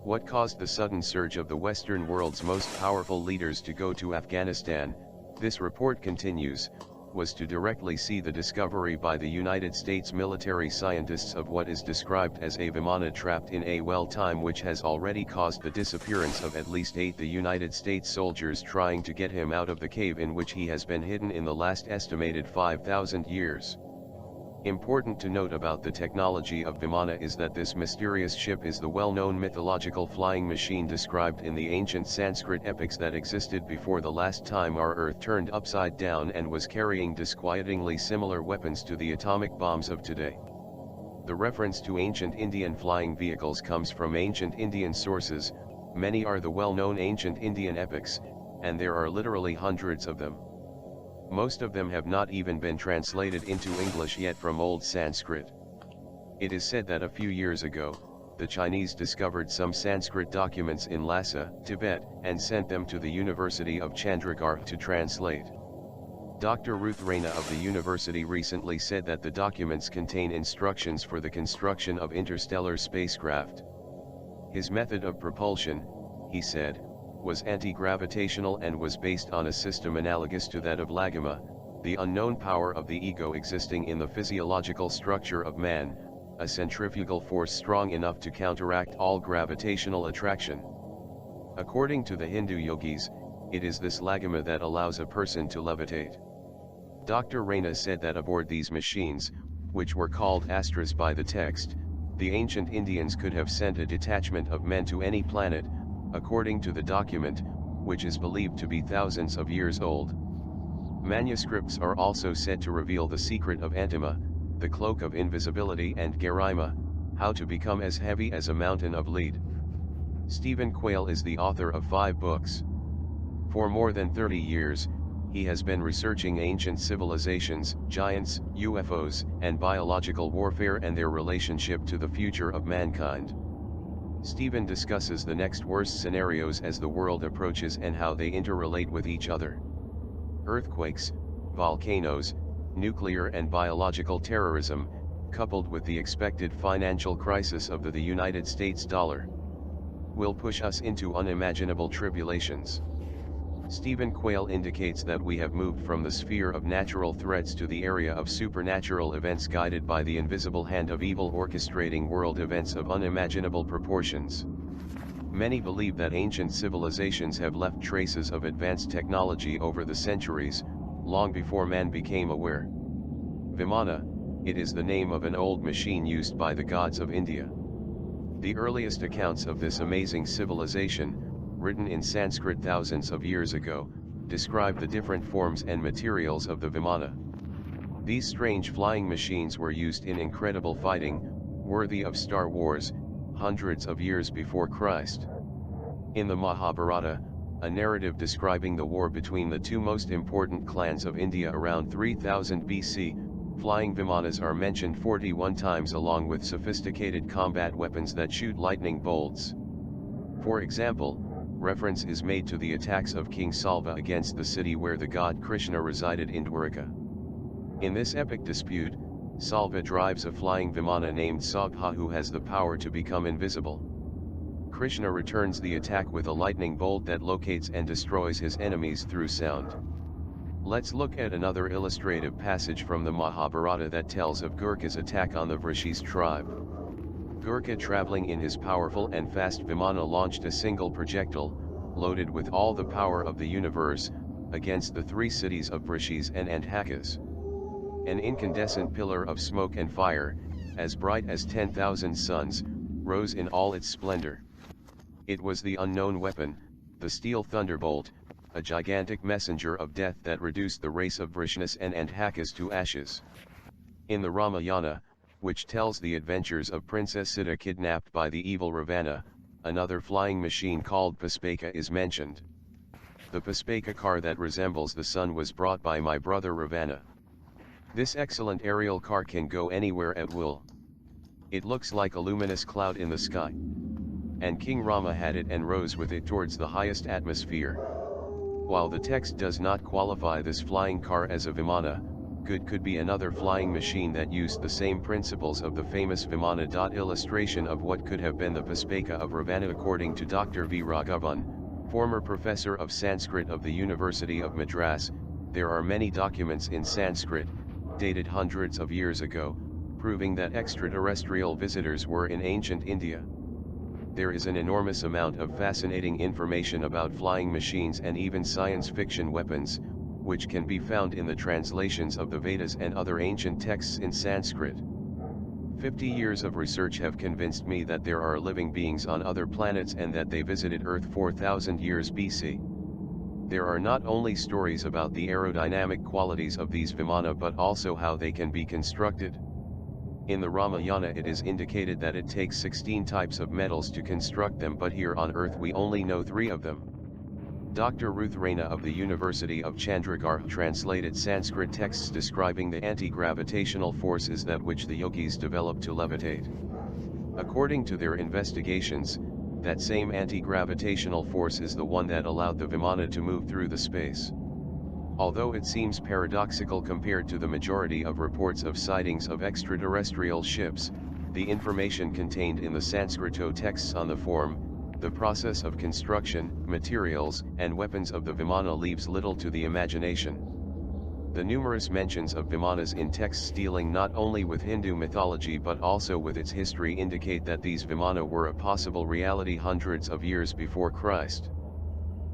What caused the sudden surge of the Western world's most powerful leaders to go to Afghanistan, this report continues, was to directly see the discovery by the United States military scientists of what is described as a Vimana trapped in a well time, which has already caused the disappearance of at least 8 the United States soldiers trying to get him out of the cave in which he has been hidden in the last estimated 5,000 years. Important to note about the technology of Vimana is that this mysterious ship is the well-known mythological flying machine described in the ancient Sanskrit epics that existed before the last time our Earth turned upside down and was carrying disquietingly similar weapons to the atomic bombs of today. The reference to ancient Indian flying vehicles comes from ancient Indian sources. Many are the well-known ancient Indian epics, and there are literally hundreds of them. Most of them have not even been translated into English yet from Old Sanskrit. It is said that a few years ago, the Chinese discovered some Sanskrit documents in Lhasa, Tibet, and sent them to the University of Chandigarh to translate. Dr. Ruth Rayna of the university recently said that the documents contain instructions for the construction of interstellar spacecraft. His method of propulsion, he said, was anti-gravitational and was based on a system analogous to that of lagama, the unknown power of the ego existing in the physiological structure of man, a centrifugal force strong enough to counteract all gravitational attraction. According to the Hindu yogis, it is this lagama that allows a person to levitate. Dr. Rayna said that aboard these machines, which were called astras by the text, the ancient Indians could have sent a detachment of men to any planet, according to the document, which is believed to be thousands of years old. Manuscripts are also said to reveal the secret of Antima, the cloak of invisibility, and Garima, how to become as heavy as a mountain of lead. Stephen Quayle is the author of 5 books. For more than 30 years, he has been researching ancient civilizations, giants, UFOs, and biological warfare and their relationship to the future of mankind. Stephen discusses the next worst scenarios as the world approaches and how they interrelate with each other. Earthquakes, volcanoes, nuclear and biological terrorism, coupled with the expected financial crisis of the United States dollar, will push us into unimaginable tribulations. Stephen Quayle indicates that we have moved from the sphere of natural threats to the area of supernatural events guided by the invisible hand of evil orchestrating world events of unimaginable proportions. Many believe that ancient civilizations have left traces of advanced technology over the centuries, long before man became aware. Vimana, it is the name of an old machine used by the gods of India. The earliest accounts of this amazing civilization, written in Sanskrit thousands of years ago, describe the different forms and materials of the Vimana. These strange flying machines were used in incredible fighting, worthy of Star Wars, hundreds of years before Christ. In the Mahabharata, a narrative describing the war between the 2 most important clans of India around 3000 BC, flying Vimanas are mentioned 41 times along with sophisticated combat weapons that shoot lightning bolts. For example, reference is made to the attacks of King Salva against the city where the god Krishna resided in Dwarka. In this epic dispute, Salva drives a flying Vimana named Sagha who has the power to become invisible. Krishna returns the attack with a lightning bolt that locates and destroys his enemies through sound. Let's look at another illustrative passage from the Mahabharata that tells of Gurkha's attack on the Vrishis tribe. Gurkha, traveling in his powerful and fast Vimana, launched a single projectile, loaded with all the power of the universe, against the 3 cities of Vrishis and Anthakas. An incandescent pillar of smoke and fire, as bright as 10,000 suns, rose in all its splendor. It was the unknown weapon, the steel thunderbolt, a gigantic messenger of death that reduced the race of Vrishnis and Anthakas to ashes. In the Ramayana, which tells the adventures of Princess Sita kidnapped by the evil Ravana, another flying machine called Puspaka is mentioned. The Puspaka car that resembles the sun was brought by my brother Ravana. This excellent aerial car can go anywhere at will. It looks like a luminous cloud in the sky. And King Rama had it and rose with it towards the highest atmosphere. While the text does not qualify this flying car as a Vimana, could be another flying machine that used the same principles of the famous Vimana. Illustration of what could have been the Puspaka of Ravana. According to Dr. V. Raghavan, former professor of Sanskrit of the University of Madras, there are many documents in Sanskrit, dated hundreds of years ago, proving that extraterrestrial visitors were in ancient India. There is an enormous amount of fascinating information about flying machines and even science fiction weapons, which can be found in the translations of the Vedas and other ancient texts in Sanskrit. 50 years of research have convinced me that there are living beings on other planets and that they visited Earth 4,000 years BC. There are not only stories about the aerodynamic qualities of these Vimana but also how they can be constructed. In the Ramayana it is indicated that it takes 16 types of metals to construct them, but here on Earth we only know 3 of them. Dr. Ruth Raina of the University of Chandigarh translated Sanskrit texts describing the anti-gravitational forces that which the yogis developed to levitate. According to their investigations, that same anti-gravitational force is the one that allowed the Vimana to move through the space. Although it seems paradoxical compared to the majority of reports of sightings of extraterrestrial ships, the information contained in the Sanskrito texts on the form, the process of construction, materials, and weapons of the Vimana leaves little to the imagination. The numerous mentions of Vimanas in texts dealing not only with Hindu mythology but also with its history indicate that these Vimana were a possible reality hundreds of years before Christ.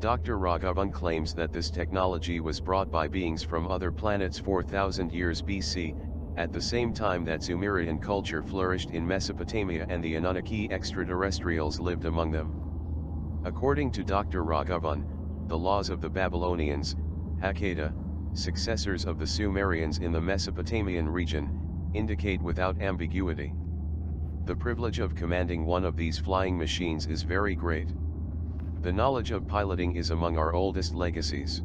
Dr. Raghavan claims that this technology was brought by beings from other planets 4,000 years BC, at the same time that Sumerian culture flourished in Mesopotamia and the Anunnaki extraterrestrials lived among them. According to Dr. Raghavan, the laws of the Babylonians, Akkadians, successors of the Sumerians in the Mesopotamian region, indicate without ambiguity. The privilege of commanding one of these flying machines is very great. The knowledge of piloting is among our oldest legacies.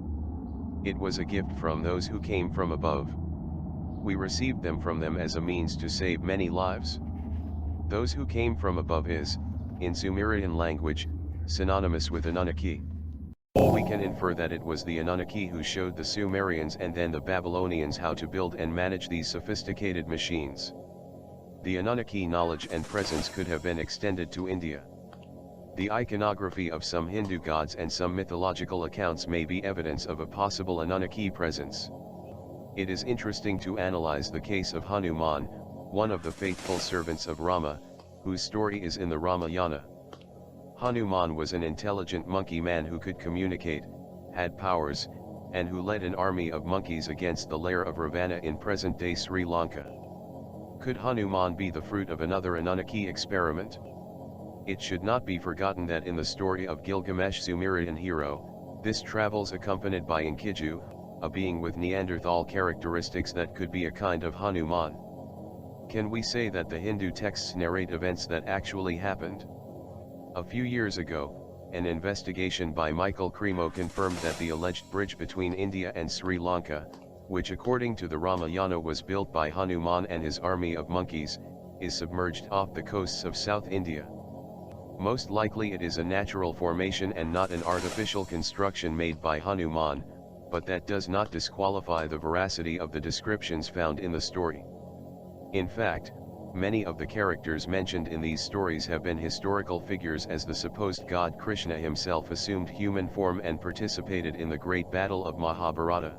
It was a gift from those who came from above. We received them from them as a means to save many lives. Those who came from above is, in Sumerian language, synonymous with Anunnaki. We can infer that it was the Anunnaki who showed the Sumerians and then the Babylonians how to build and manage these sophisticated machines. The Anunnaki knowledge and presence could have been extended to India. The iconography of some Hindu gods and some mythological accounts may be evidence of a possible Anunnaki presence. It is interesting to analyze the case of Hanuman, one of the faithful servants of Rama, whose story is in the Ramayana. Hanuman was an intelligent monkey man who could communicate, had powers, and who led an army of monkeys against the lair of Ravana in present-day Sri Lanka. Could Hanuman be the fruit of another Anunnaki experiment? It should not be forgotten that in the story of Gilgamesh, Sumerian hero, this travels accompanied by Enkidu, a being with Neanderthal characteristics that could be a kind of Hanuman. Can we say that the Hindu texts narrate events that actually happened? A few years ago, an investigation by Michael Cremo confirmed that the alleged bridge between India and Sri Lanka, which according to the Ramayana was built by Hanuman and his army of monkeys, is submerged off the coasts of South India. Most likely it is a natural formation and not an artificial construction made by Hanuman, but that does not disqualify the veracity of the descriptions found in the story. In fact, many of the characters mentioned in these stories have been historical figures, as the supposed god Krishna himself assumed human form and participated in the great battle of Mahabharata.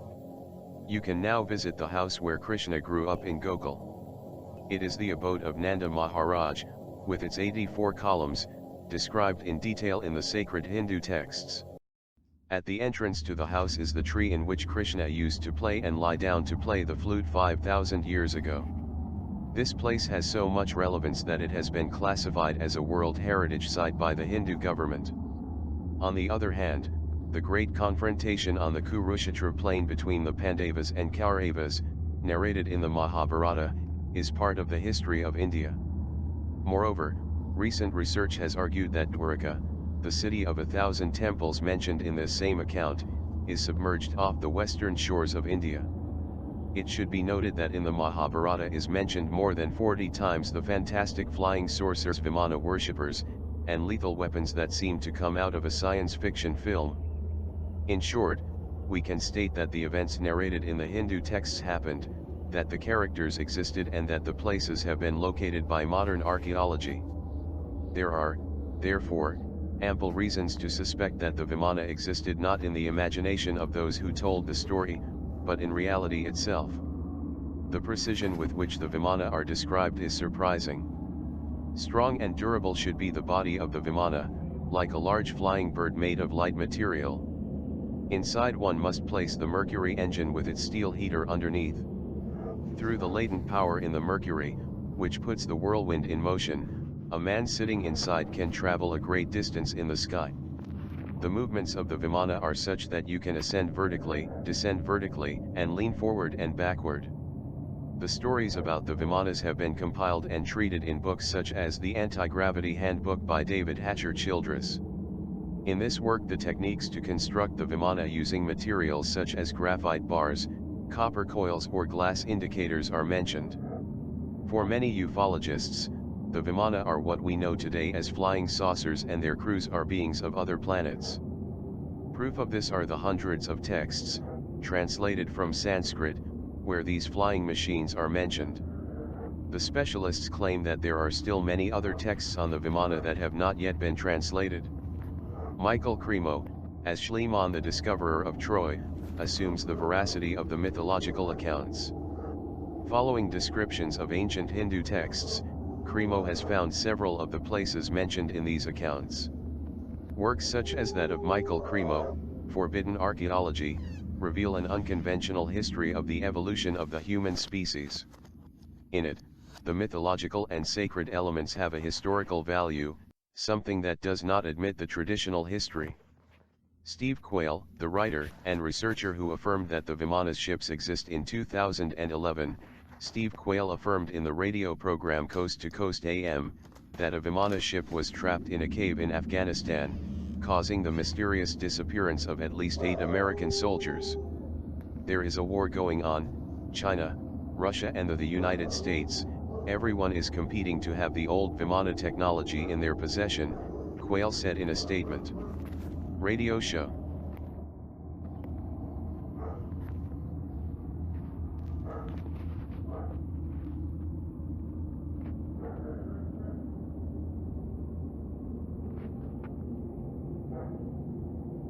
You can now visit the house where Krishna grew up in Gokul. It is the abode of Nanda Maharaj, with its 84 columns, described in detail in the sacred Hindu texts. At the entrance to the house is the tree in which Krishna used to play and lie down to play the flute 5,000 years ago. This place has so much relevance that it has been classified as a World Heritage Site by the Hindu government. On the other hand, the great confrontation on the Kurukshetra plain between the Pandavas and Kauravas, narrated in the Mahabharata, is part of the history of India. Moreover, recent research has argued that Dwarka, the city of 1,000 temples mentioned in this same account, is submerged off the western shores of India. It should be noted that in the Mahabharata is mentioned more than 40 times the fantastic flying sorcerers, Vimana worshippers, and lethal weapons that seem to come out of a science fiction film. In short, we can state that the events narrated in the Hindu texts happened, that the characters existed and that the places have been located by modern archaeology. There are, therefore, ample reasons to suspect that the Vimana existed not in the imagination of those who told the story, but in reality itself. The precision with which the Vimana are described is surprising. Strong and durable should be the body of the Vimana, like a large flying bird made of light material. Inside one must place the mercury engine with its steel heater underneath. Through the latent power in the mercury, which puts the whirlwind in motion, a man sitting inside can travel a great distance in the sky. The movements of the Vimana are such that you can ascend vertically, descend vertically, and lean forward and backward. The stories about the Vimanas have been compiled and treated in books such as the Anti-Gravity Handbook by David Hatcher Childress. In this work, the techniques to construct the Vimana using materials such as graphite bars, copper coils or glass indicators are mentioned. For many ufologists, the Vimana are what we know today as flying saucers and their crews are beings of other planets. Proof of this are the hundreds of texts, translated from Sanskrit, where these flying machines are mentioned. The specialists claim that there are still many other texts on the Vimana that have not yet been translated. Michael Cremo, as Schliemann the discoverer of Troy, assumes the veracity of the mythological accounts. Following descriptions of ancient Hindu texts, Cremo has found several of the places mentioned in these accounts. Works such as that of Michael Cremo, Forbidden Archaeology, reveal an unconventional history of the evolution of the human species. In it, the mythological and sacred elements have a historical value, something that does not admit the traditional history. Steve Quayle, the writer and researcher who affirmed that the Vimanas ships exist in 2011, Steve Quayle affirmed in the radio program Coast to Coast AM, that a Vimana ship was trapped in a cave in Afghanistan, causing the mysterious disappearance of at least 8 American soldiers. There is a war going on. China, Russia and the United States, everyone is competing to have the old Vimana technology in their possession, Quayle said in a statement. Radio show.